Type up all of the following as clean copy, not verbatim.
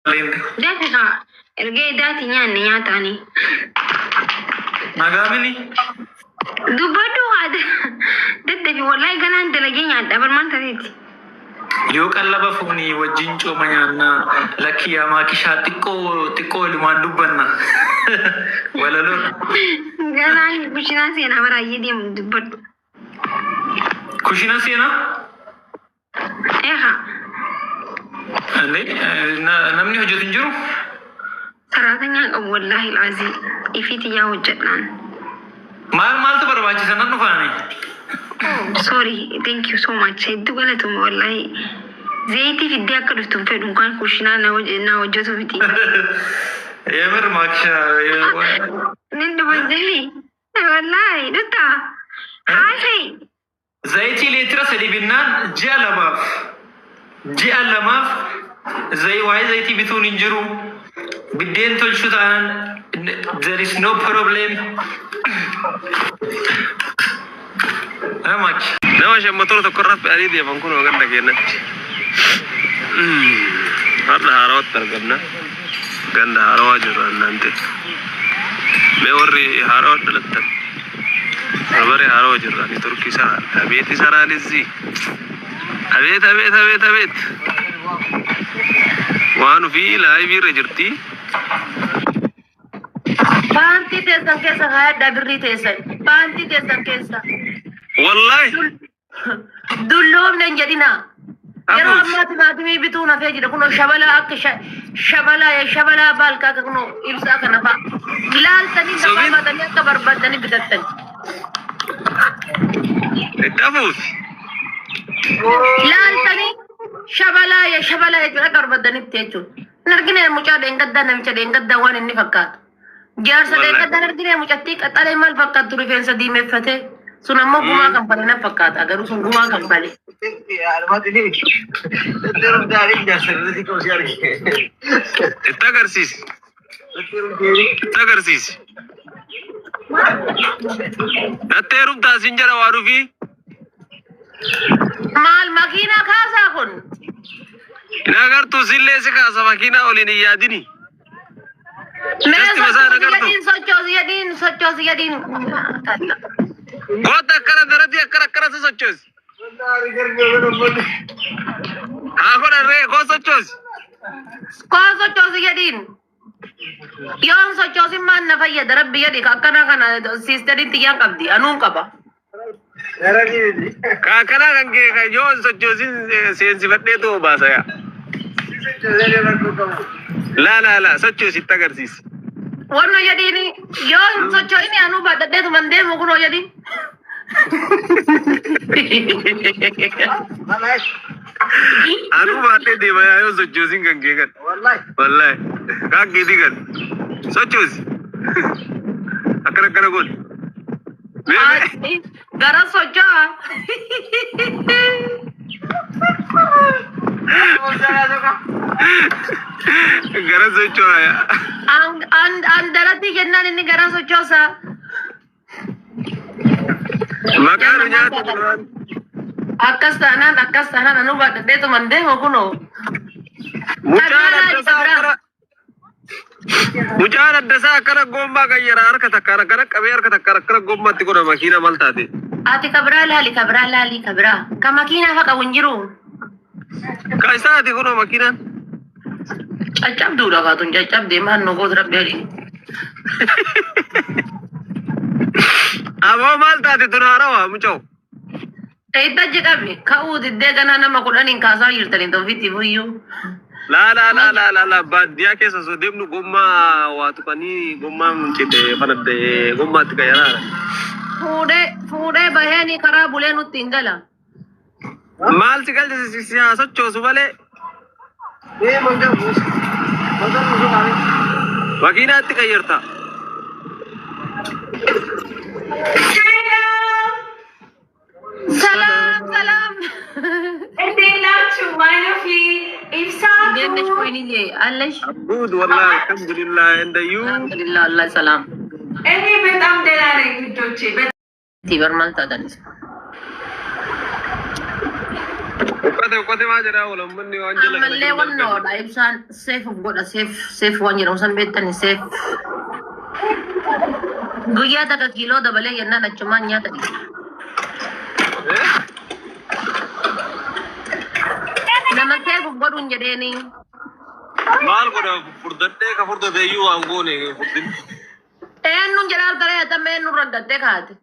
Dati ergee daati nyaanne nyaataani. Nagaamini. Dubbadhu haadha daddabi wallahi ganaan dalagee nyaadha barmaan tateeti. Yoo qallaba foonii wajjin cooma nyaannaa lakkii hamaa kishaa xiqqoo walumaan dubbanna. Walaloo. Ganaan kushinaa seenaa baraayyee deemu dubbadhu. Kushina seenaa? Eeha. Namni hojjetu hin jiru? Saraatanyaa qabu wallaahi laazii ifiiti yaa hojjedhaan. Maaltu barbaachisa nan dhufaani? Oh, sorry, thank you so much. Hedduu galatuma wallahi. Zayitii fiddee akka dhuftuun fedhu kan kushinaa na hojjetu miti. Yemir maakshaa. Nin dhufanjali. Wallahi dhutta. Haasai. Zayitii leetira sadi binnaan ji'a lamaaf waa'ee zayitii bituun hin jiru. Biddeen tolchu taanaan there is no problem. Nama shammattoota tokko irraa fe'anii deeman kun ganda keenyatti. Har'a haarawatti argamna. Ganda haarawaa jiru annaante. Mee warri haarawaa dhalattan. Sabari haarawaa jirra ni turkii saraan. Abeeti saraanisii. Abeet. Waan ofii laayivii irra jirti. Paantii teessan keessa haadha birrii teessan. Paantii teessan keessa. Wallahi. Dulloomne hin jedhina. Yeroo ammaa timaatimii bituu nafee jira kunoo shabalaa akka shabalaa baalkaa akka kunoo ibsaa kana fa'a. Ilaaltanii lafa matanii akka barbaadanii bitattani. Dhabuuf. Ilaaltanii shabalaa jechuudha akka barbaadanitti jechuudha. Hin argine mucaa dheengaddaa namicha dheengaddaa waan inni fakkaatu. Jaarsa dheengaddaa argine mucattii qaxalee maal fakkaattu rifeensa diimeffatee. Sun ammoo gumaa kan bale na fakkaata garuu sun gumaa kan bale. Itti agarsiisi. Nattee rumtaa siin jala waa dhufi. Maal makiinaa kaasaa kun? Hin agartuu sillee si kaasa makiinaa oliin hin yaadini. Sochoosi yadiin. Goota akkana daratti akkana si sochoosi. Haa godharree koo sochoosi. Koo sochoosi yadiin. Yoon sochoosin maan na fayyada rabbi yadi akkana kana siistariin xiyyaan qabdi anuun qaba. Akkana kan kee kan yoon sochoosin seensifadhee too baasa yaa. Laa sochoositti agarsiisi. Wanno yadiini yoon sochoosini anuu baadhadheetu man deemu kunoo yadiin. Anuu baadhee deema yaa yoo sochoosin kan kee kan. Wallahi. Kan keetii kan. Sochoosi. Akkana godhi. Gara socho'a. Gara socho'a yaa. Andaratti jennaan inni gara sochoosa. Maqaan nyaata duraan. Akkas taanaan anuu baadhadheetu man deemu kunoo. Mucaan addasaa akkana gommaa qayyaraa harka takka akkana qabee harka takka akkana gommaatti godha makiina maal taate? Ati kabraa laali. Ka makiinaa faqa hin jiru. Ka isaati kunoo makiinaan. Caccabduudha kaatun caccabdee maan nu goota rabbi adii. Aboo maal taate tun haarawaa muca'u? Eeddajji qabi ka'uu diddee ganaa nama 10 kaasaa jirtanii toofitti fuyyuu. La baadiyyaa keessa osoo deemnu gommaa waa tuqanii gommaa muncite fanaddee gommaatti qayyaraadha. Fuudhee baheenii karaa bulee nutti hin gala. Maal si galchisiisi haa sochoosu malee. Makiinaatti qayyarta. Salam. እንዴት ናችሁ? ማለፊ ኢብሳ እንዴት ነሽ? ወይንዬ አለሽ? ጉድ ወላሂ አልሐምዱሊላህ። እንደዩ አልሐምዱሊላህ አላህ ሰላም። እኔ በጣም ደህና ነኝ ልጆቼ። ቲበር ማለት አዳንስ Ukkate maa jedhaa oolummanni waan jala ammallee wannoodha ibsaan seef godha seef waan jedhamu san beektani seef guyyaa takka kiiloo dabalee yennaan achumaan nyaata dhiisa. Nama seef godhuun jedheeni. Maal godha furdadhee ka furdate iyyuu waan goone furdin. Eenyuun jedhaa argaree atamma eenyuun raggattee kaate.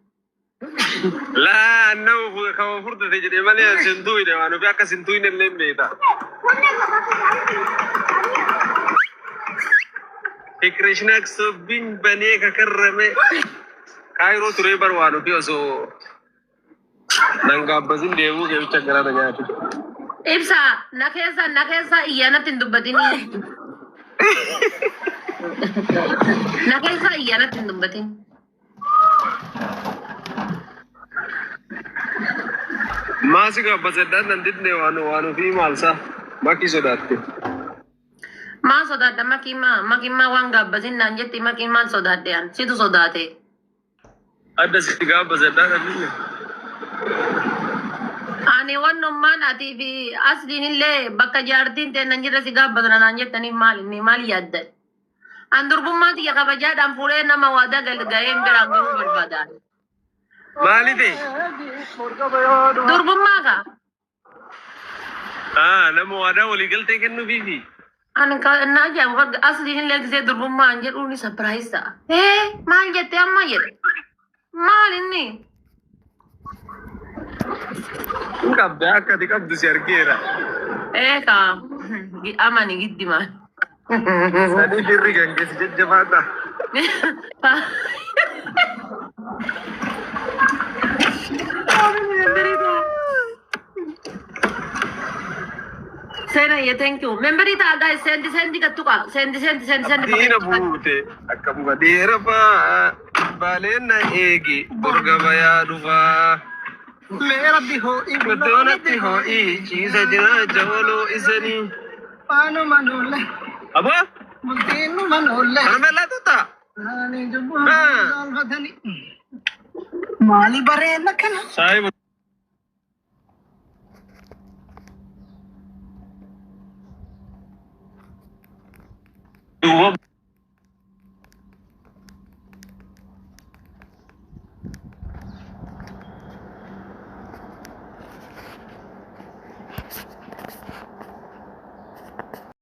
Laa nama kama furdate jedhee malee sintuine waan ofi akka sintuine illee beeta. Krishna sobbin banee kakarrame kaayiroo turee barbaadu fi osoo nangaabbasin deemuu keebicha garaata nyaatu. Ibsa na keessa iyyaanatti hin dubbatini. Na keessa iyyaanatti hin dubbatin. Maasi gaabbasedhaan nan didne waan ofii maalsa makii sodaatte. Maal sodaadha makiimaa waan gaabbasin naan jetti makiin maal sodaadhe an situ sodaate. Adda sitti gaabbasedhaan nan didne. Ani wannummaan atii fi asliin illee bakka jaartiin ta'e nan jirre si gaabbatan naan jettanii maal yaaddan. An durbummaa xiyya kabajaadhaan fuudhee nama waadaa galga'een biraan gahuu barbaadan. Maali ta'e? Durbummaa kaa? Nama waadaa walii galtee kennuufiifi. Ani na ajaa'ibu asliin illee gisee durbummaa an jedhuun isa biraayis ta'a. Maal jettee amma jedhe? Maal inni? Qabda akka ati qabdu si argeera. Kaa amani giddi maal? Sanii firri gangeessi jajjabaata. Sena, thank you. Memberita guys, sendi katuka. Sendi. Dina buute akka muka dheera faa baaleen na eegi borga bayaa dhufaa. Mee rabbi ho'i Guddoonatti ho'i ciisa jira jawaloo isanii. waanuma nulle Aboo? bultiinuma nulle Kana mellaa tuttaa? ani jubbuu saalfatani maali bareedna kana Saayibu. Duuba